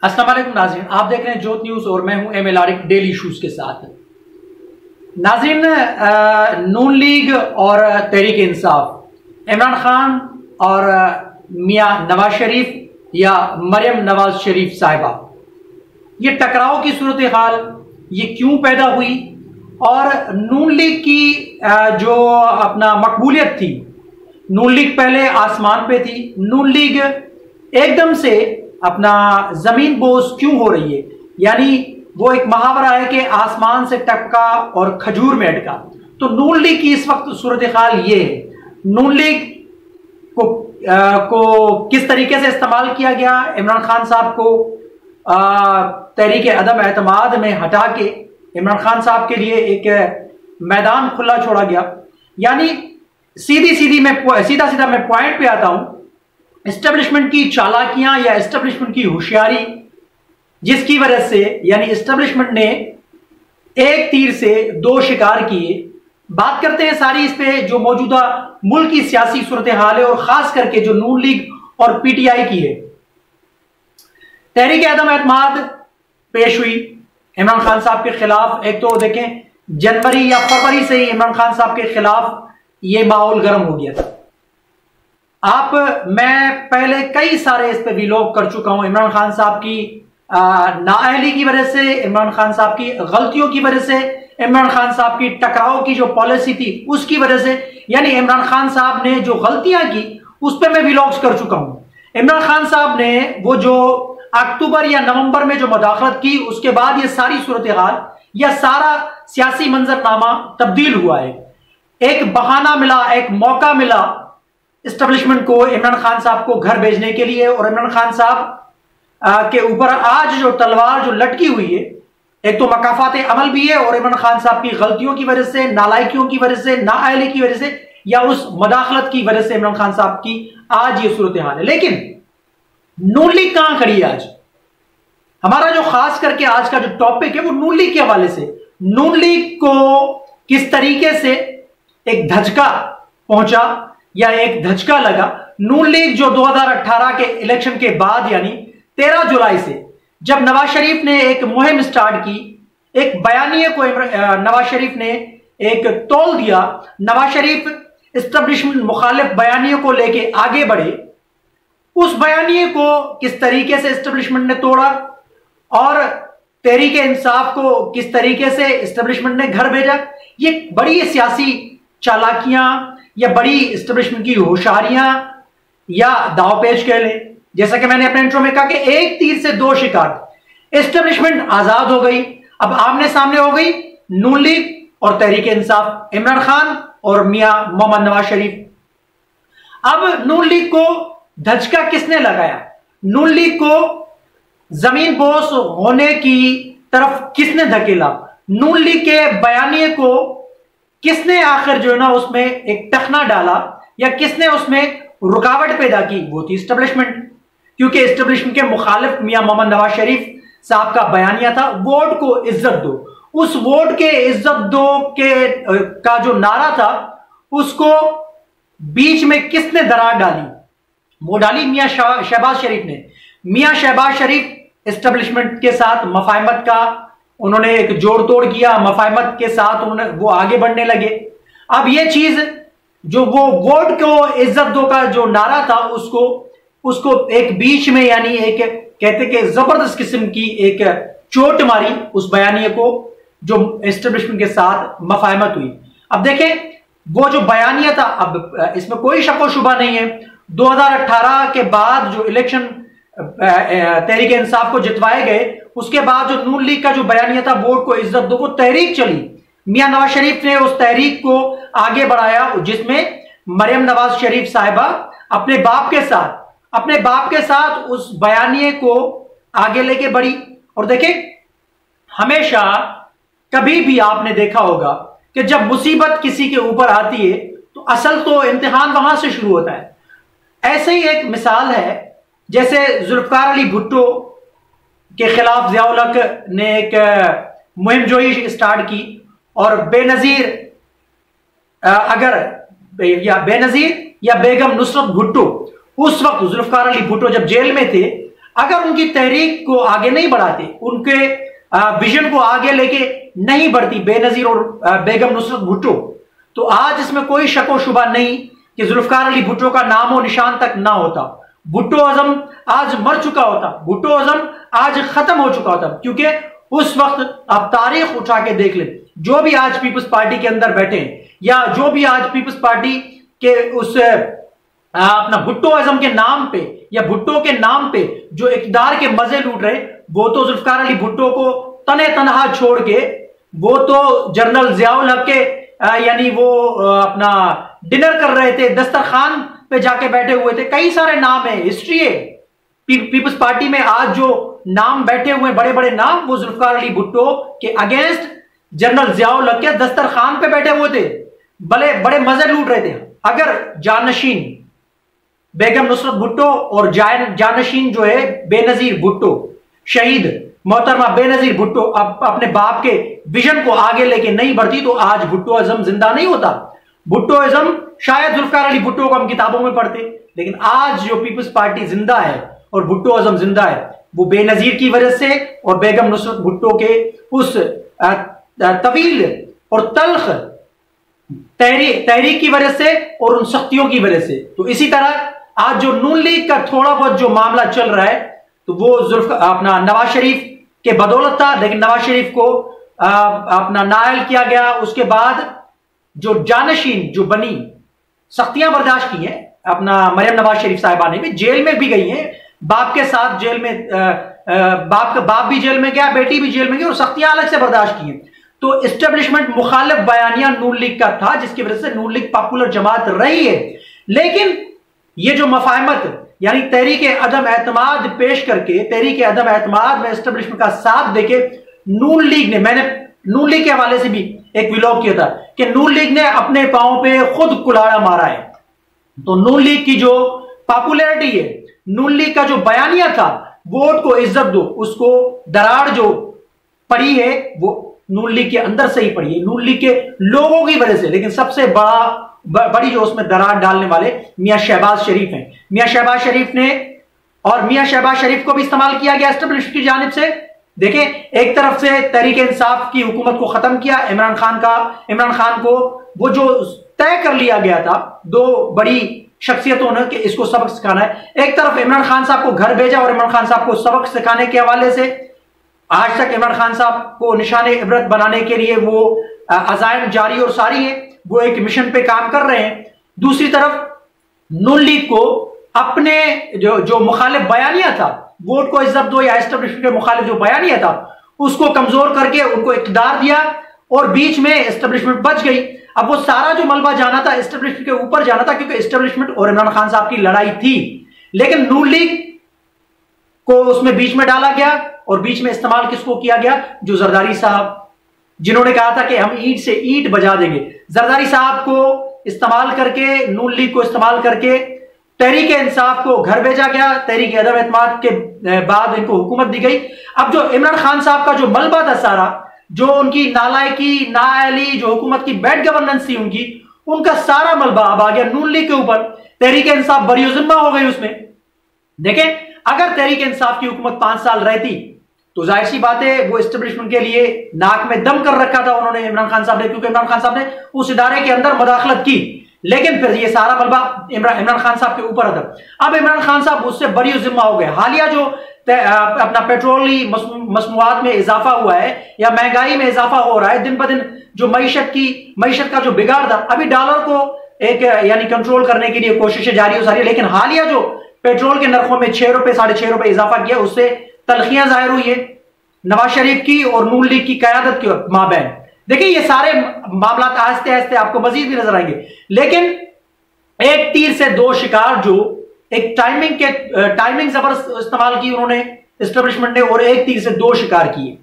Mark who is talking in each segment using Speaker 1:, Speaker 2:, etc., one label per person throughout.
Speaker 1: अस्सलाम वालेकुम नाज़रीन, आप देख रहे हैं जोत न्यूज़ और मैं हूं M L Arif daily issues के साथ। नाज़रीन, नून लीग और तहरीक इंसाफ, इमरान खान और मियां नवाज शरीफ या मरियम नवाज शरीफ साहिबा, ये टकराव की सूरत हाल ये क्यों पैदा हुई और नून लीग की जो अपना मकबूलियत थी, नून लीग पहले आसमान पे थी, नून लीग एकदम से अपना जमीन बोझ क्यों हो रही है। यानी वो एक मुहावरा है कि आसमान से टपका और खजूर में अटका। तो नून लीग की इस वक्त सूरत हाल ये है, नून लीग को किस तरीके से इस्तेमाल किया गया, इमरान खान साहब को तहरीक अदम एतमाद में हटा के इमरान खान साहब के लिए एक मैदान खुला छोड़ा गया। यानी सीधा मैं पॉइंट पे आता हूं, एस्टेब्लिशमेंट की चालाकियां या एस्टेब्लिशमेंट की होशियारी, जिसकी वजह से यानी एस्टेब्लिशमेंट ने एक तीर से दो शिकार किए। बात करते हैं सारी इस पे जो मौजूदा मुल्क की सियासी सूरत हाल है और खास करके जो नून लीग और पीटीआई की है। तहरीक अदम एतमाद पेश हुई इमरान खान साहब के खिलाफ। एक तो देखें, जनवरी या फरवरी से ही इमरान खान साहब के खिलाफ ये माहौल गर्म हो गया था। मैं पहले कई सारे इस पे वीलॉग कर चुका हूं। इमरान खान साहब की नाअहली की वजह से, इमरान खान साहब की गलतियों की वजह से, इमरान खान साहब की टकराव की जो पॉलिसी थी उसकी वजह से, यानी इमरान खान साहब ने जो गलतियां की उस पर मैं वीलॉग्स कर चुका हूं। इमरान खान साहब ने वो जो अक्टूबर या नवंबर में जो मुदाखलत की, उसके बाद ये सारी सूरत हाल या सारा सियासी मंजरनामा तब्दील हुआ है। एक बहाना मिला, एक मौका मिला एस्टेब्लिशमेंट को इमरान खान साहब को घर भेजने के लिए। और इमरान खान साहब के ऊपर आज जो तलवार जो लटकी हुई है, एक तो मकाफात अमल भी है और इमरान खान साहब की गलतियों की वजह से, नालायकियों की वजह से, नाअहली की वजह से या उस मुदाखलत की वजह से इमरान खान साहब की आज ये सूरत हाल है। लेकिन नून लीग कहां खड़ी है आज? हमारा जो खास करके आज का जो टॉपिक है वो नून लीग के हवाले से, नून लीग को किस तरीके से एक धचका पहुंचा या एक धचका लगा। नून लीग जो 2018 के इलेक्शन के बाद यानी 13 जुलाई से जब नवाज शरीफ ने एक मुहिम स्टार्ट की, एक बयानिए को नवाज शरीफ ने एक तोल दिया, नवाज शरीफ एस्टेब्लिशमेंट मुखालिफ बयानिए को लेके आगे बढ़े। उस बयानिए को किस तरीके से एस्टेब्लिशमेंट ने तोड़ा और तहरीक इंसाफ को किस तरीके से एस्टेब्लिशमेंट ने घर भेजा, ये बड़ी सियासी चालाकियां या बड़ी एस्टेब्लिशमेंट की होशियारियां या दावपेच कह लें। जैसा कि मैंने अपने इंट्रो में कहा कि एक तीर से दो शिकार, एस्टेब्लिशमेंट आजाद हो गई। अब आमने सामने हो गई नून लीग और तहरीक इंसाफ, इमरान खान और मियां मोहम्मद नवाज शरीफ। अब नून लीग को धचका किसने लगाया, नून लीग को जमीन बोझ होने की तरफ किसने धकेला, नून लीग के बयानिए को किसने आखिर जो है ना उसमें एक टखना डाला या किसने उसमें रुकावट पैदा की? वो थी एस्टेब्लिशमेंट। क्योंकि एस्टेब्लिशमेंट के मुखालिफ मियां मोहम्मद नवाज शरीफ साहब का बयानिया था, वोट को इज्जत दो। उस वोट के इज्जत दो का जो नारा था उसको बीच में किसने दरार डाली? वो डाली मियां शहबाज शरीफ ने। मियां शहबाज शरीफ एस्टेब्लिशमेंट के साथ मफाहमत का उन्होंने एक जोड़ तोड़ किया, मफाहमत के साथ उन्होंने वो आगे बढ़ने लगे। अब ये चीज जो वो वोट को इज्जत दो का जो नारा था उसको एक बीच में यानी एक कहते कि जबरदस्त किस्म की एक चोट मारी उस बयानिए को जो एस्टेब्लिशमेंट के साथ मफाहमत हुई। अब देखें वो जो बयानिया था, अब इसमें कोई शक व शुबा नहीं है, 2018 के बाद जो इलेक्शन तहरीक इंसाफ को जितवाए गए उसके बाद जो नून लीग का जो बयानिया था वोट को इज्जत दो, वो तहरीक चली। मियां नवाज शरीफ ने उस तहरीक को आगे बढ़ाया जिसमें मरियम नवाज शरीफ साहिबा अपने बाप के साथ उस बयानिए को आगे लेके बढ़ी। और देखें, हमेशा कभी भी आपने देखा होगा कि जब मुसीबत किसी के ऊपर आती है तो असल तो इम्तिहान वहां से शुरू होता है। ऐसे ही एक मिसाल है, जैसे जुल्फकार अली भुट्टो के खिलाफ ज़ियाउल हक ने एक मुहिम जोई स्टार्ट की और बेनजीर या बेगम नुसरत भुट्टो, उस वक्त जुल्फकार अली भुट्टो जब जेल में थे, अगर उनकी तहरीक को आगे नहीं बढ़ाते, उनके विजन को आगे लेके नहीं बढ़ती बेनजीर और बेगम नुसरत भुट्टो, तो आज इसमें कोई शक व शुबा नहीं कि जुल्फकार अली भुट्टो का नामो निशान तक ना होता। भुट्टो आजम आज मर चुका होता, भुट्टो आजम आज खत्म हो चुका होता। क्योंकि उस वक्त आप तारीख उठा के देख लें, जो भी आज पीपल्स पार्टी के अंदर बैठे हैं या जो भी आज पीपल्स पार्टी के उस अपना भुट्टो आजम के नाम पे या भुट्टो के नाम पे जो इक़्तिदार के मजे लूट रहे, वो तो जुल्फकार अली भुट्टो को तने तनहा छोड़ के वो तो जनरल ज़ियाउल हक के यानी वो अपना डिनर कर रहे थे, दस्तरखान पे जाके बैठे हुए थे। कई सारे नाम है, हिस्ट्री है पीपल्स पार्टी में। आज जो नाम बैठे हुए बड़े बड़े नाम, वो जुल्फकार अली भुट्टो के अगेंस्ट जनरल ज़ियाउल हक के दस्तरखान पे बैठे हुए थे, बड़े बड़े मजे लूट रहे थे। अगर जानशीन बेगम नुसरत भुट्टो और जानशीन जो है बेनजीर भुट्टो, शहीद मोहतरमा बेनजीर भुट्टो अब अपने बाप के विजन को आगे लेके नहीं बढ़ती, तो आज भुट्टो आजम जिंदा नहीं होता। भुट्टो आजम शायद जुल्फकार अली भुट्टो को हम किताबों में पढ़ते, लेकिन आज जो पीपल्स पार्टी जिंदा है और भुट्टो आजम जिंदा है, वो बेनजीर की वजह से और बेगम नुसरत भुट्टो के उस तवील और तल्ख तहरीक की वजह से और उन सख्तियों की वजह से। तो इसी तरह आज जो नून लीग का थोड़ा बहुत जो मामला चल रहा है, तो वो अपना नवाज शरीफ के बदौलत था, लेकिन नवाज शरीफ को अपना नाअहल किया गया। उसके बाद जो जानशीन जो बनी, सख्तियां बर्दाश्त की हैं, अपना मरियम नवाज शरीफ साहिबा ने भी जेल में भी गई हैं, बाप के साथ जेल में, बाप भी जेल में गया, बेटी भी जेल में गई और सख्तियां अलग से बर्दाश्त की हैं। तो एस्टेब्लिशमेंट मुखालिफ बयानिया नून लीग का था, जिसकी वजह से नून लीग पॉपुलर जमात रही है। लेकिन ये जो मफाहमत यानी तहरीक अदम एतमाद पेश करके, तहरीक अदम एतमाद में एस्टेब्लिशमेंट का साथ देके नून लीग ने, मैंने नून लीग के हवाले से भी एक व्लॉग किया था कि नून लीग ने अपने पांव पे खुद कुल्हाड़ा मारा है। तो नून लीग की जो पॉपुलैरिटी है, नून लीग का जो बयानिया था, वोट को इज्जत दो, उसको दरार जो पड़ी है वो नून लीग के अंदर से ही पड़ी है, नून लीग के लोगों की वजह से। लेकिन सबसे बड़ी जो उसमें दरार डालने वाले मियां शहबाज शरीफ हैं। मियां शहबाज शरीफ ने, और मियां शहबाज शरीफ को भी इस्तेमाल किया गया एस्टेब्लिशमेंट की जानिब से। देखें, एक तरफ से तहरीक इंसाफ की हुकूमत को खत्म किया, इमरान खान को वो जो तय कर लिया गया था दो बड़ी शख्सियतों ने कि इसको सबक सिखाना है, एक तरफ इमरान खान साहब को घर भेजा और इमरान खान साहब को सबक सिखाने के हवाले से आज तक इमरान खान साहब को निशाने इबरत बनाने के लिए वो अज़ाइम जारी और सारी है, वो एक मिशन पे काम कर रहे हैं। दूसरी तरफ नून लीग को अपने जो मुखालिफ बयानिया था, वोट को इज्जत दो या एस्टेब्लिशमेंट के मुखालिफ जो बयानिया था, उसको कमजोर करके उनको इक़्तिदार दिया और बीच में एस्टेब्लिशमेंट बच गई। अब वो सारा जो मलबा जाना था एस्टेब्लिशमेंट के ऊपर जाना था, क्योंकि एस्टेब्लिशमेंट और इमरान खान साहब की लड़ाई थी, लेकिन नून लीग को उसमें बीच में डाला गया। और बीच में इस्तेमाल किसको किया गया? जो जरदारी साहब, जिन्होंने कहा था कि हम ईंट से ईंट बजा देंगे, जरदारी साहब को इस्तेमाल करके, नून लीग को इस्तेमाल करके तहरीक इंसाफ को घर भेजा गया। तहरीक अदम एतमाद के बाद इनको हुकूमत दी गई। अब जो इमरान खान साहब का जो मलबा था सारा, जो उनकी नालायकी, नाअहली, जो हुकूमत की बैड गवर्नेंस थी उनकी, उनका सारा मलबा अब आ गया नून लीग के ऊपर। तहरीक इंसाफ बरियोजिम्मा हो गई उसमें। देखें, अगर तहरीक इंसाफ की हुकूमत 5 साल रहती तो जाहिर सी बात है वो एस्टेब्लिशमेंट के लिए नाक में दम कर रखा था उन्होंने, इमरान खान साहब ने, क्योंकि इमरान खान साहब ने उस इदारे के अंदर मुदाखलत की। लेकिन फिर ये सारा मलबा इमरान खान साहब के ऊपर था। अब इमरान खान साहब उससे बरी जिम्मा हो गए। हालिया जो अपना पेट्रोली मसनूआत में इजाफा हुआ है या महंगाई में इजाफा हो रहा है, दिन ब दिन जो मईशत का जो बिगाड़ था, अभी डॉलर को एक यानी कंट्रोल करने के लिए कोशिशें जारी हो सारी, लेकिन हालिया जो पेट्रोल के नरखों में 6 रुपए 6.5 रुपए इजाफा किया, उससे तलखियां जाहिर हुई है नवाज शरीफ की और नून लीग की क़यादत के माबैन। देखिए, ये सारे मामला आहिस्ते आहिस्ते आपको मजीद भी नजर आएंगे, लेकिन एक तीर से दो शिकार, जो एक टाइमिंग जबरदस्त इस्तेमाल की उन्होंने एस्टेब्लिशमेंट ने, और एक तीर से दो शिकार किए।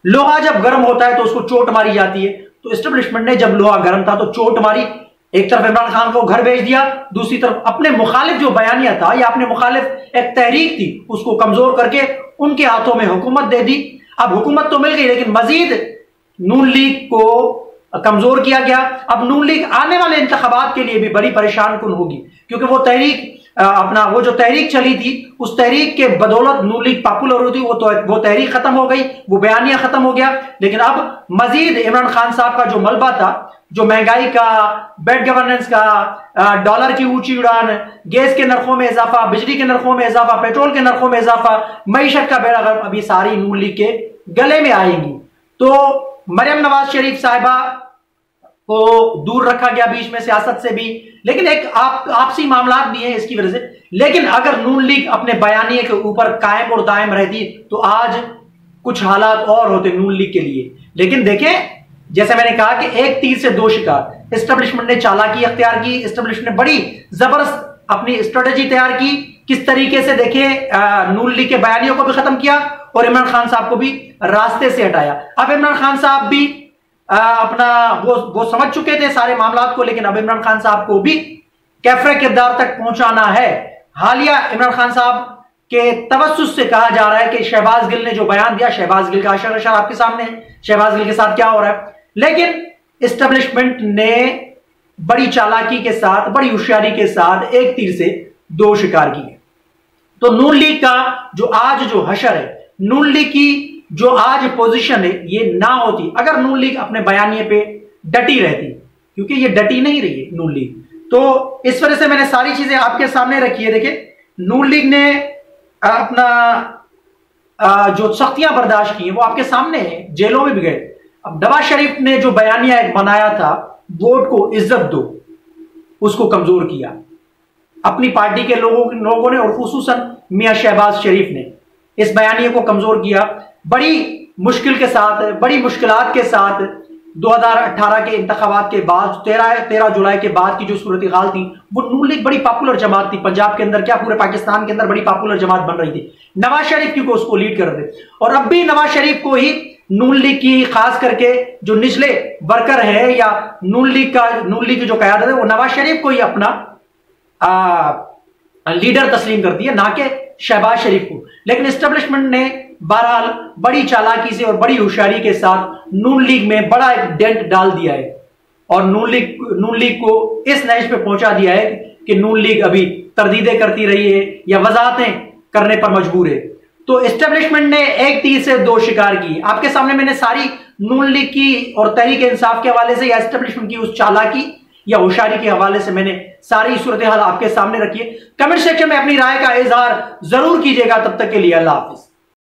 Speaker 1: लोहा जब गर्म होता है तो उसको चोट मारी जाती है, तो एस्टेब्लिशमेंट ने जब लोहा गर्म था तो चोट मारी। एक तरफ इमरान खान को घर भेज दिया, दूसरी तरफ अपने मुखालिफ जो बयानिया था या अपने मुखालिफ एक तहरीक थी उसको कमजोर करके उनके हाथों में हुकूमत दे दी। अब हुकूमत तो मिल गई, लेकिन मजीद नून लीग को कमजोर किया गया। अब नून लीग आने वाले इंतखाबात के लिए भी बड़ी परेशान कुन होगी, क्योंकि वो तहरीक अपना वो जो तहरीक चली थी, उस तहरीक के बदौलत नून लीग पॉपुलर होती, वो तहरीक खत्म हो गई, वो बयानिया खत्म हो गया। लेकिन अब मजीद इमरान खान साहब का जो मलबा था, जो महंगाई का, बैड गवर्नेंस का, डॉलर की ऊंची उड़ान, गैस के नरखों में इजाफा, बिजली के नरखों में इजाफा, पेट्रोल के नरखों में इजाफा, मईशत का बेड़ा गर्क, अभी सारी नून लीग के गले में आएंगी। तो मरियम नवाज शरीफ साहिबा को दूर रखा गया बीच में सियासत से भी, लेकिन एक आपसी मामला भी है इसकी वजह से। लेकिन अगर नून लीग अपने बयानिए के ऊपर कायम और दायम रहती तो आज कुछ हालात और होते नून लीग के लिए। लेकिन देखें, जैसे मैंने कहा कि एक तीर से दो शिकार। एस्टेब्लिशमेंट ने चालाकी अख्तियार की, एस्टेब्लिशमेंट ने बड़ी जबरदस्त अपनी स्ट्रेटेजी तैयार की, किस तरीके से देखें नून लीग के बयानियों को भी खत्म किया और इमरान खान साहब को भी रास्ते से हटाया। अब इमरान खान साहब भी अपना वो समझ चुके थे सारे मामलात को, लेकिन अब इमरान खान साहब को भी कैफरे किरदार तक पहुंचाना है। हालिया इमरान खान साहब के तवस्सुस से कहा जा रहा है कि शहबाज गिल ने जो बयान दिया, शहबाज गिल का अशर आपके सामने है, शहबाज गिल के साथ क्या हो रहा है। लेकिन एस्टेब्लिशमेंट ने बड़ी चालाकी के साथ, बड़ी होशियारी के साथ एक तीर से दो शिकार किए। तो नून लीग का जो आज जो हशर है, नून लीग की जो आज पोजीशन है, ये ना होती अगर नून लीग अपने बयानिए पे डटी रहती, क्योंकि ये डटी नहीं रही है नून लीग। तो इस वजह से मैंने सारी चीजें आपके सामने रखी है। देखिए, नून लीग ने अपना जो सख्तियां बर्दाश्त की हैं वो आपके सामने है, जेलों में भी गए। अब नवाज शरीफ ने जो बयानिया एक बनाया था, वोट को इज्जत दो, उसको कमजोर किया अपनी पार्टी के लोगों ने, और खुसूसन मियां शहबाज शरीफ ने इस बयानिए को कमजोर किया। बड़ी मुश्किल के साथ, बड़ी मुश्किलात के साथ 2018 के इंतखाबात के बाद, 13 जुलाई के बाद की जो सूरत हाल थी, वो नून लीग बड़ी पॉपुलर जमात थी पंजाब के अंदर, क्या पूरे पाकिस्तान के अंदर बड़ी पॉपुलर जमात बन रही थी। नवाज शरीफ की को उसको लीड कर रहे, और अब भी नवाज शरीफ को ही नून लीग की, खास करके जो निचले वर्कर है या नून लीग की जो क़यादत है, वो नवाज शरीफ को ही अपना लीडर तस्लीम करती है, ना कि शहबाज शरीफ को। लेकिन एस्टेब्लिशमेंट ने बहरहाल बड़ी चालाकी से और बड़ी होशियारी के साथ नून लीग में बड़ा एक डेंट डाल दिया है, और नून लीग को इस नहज पे पहुंचा दिया है कि नून लीग अभी तरदीदें करती रही है या वजाहतें करने पर मजबूर है। तो एस्टेब्लिशमेंट ने एक तीर से दो शिकार की। आपके सामने मैंने सारी नून लीग की और तहरीक इंसाफ के हवाले से या एस्टेब्लिशमेंट की उस चालाकी या होशियारी के हवाले से मैंने सारी सूरत हाल आपके सामने रखी है। कमेंट सेक्शन में अपनी राय का इजहार जरूर कीजिएगा। तब तक के लिए अल्लाह हाफिज।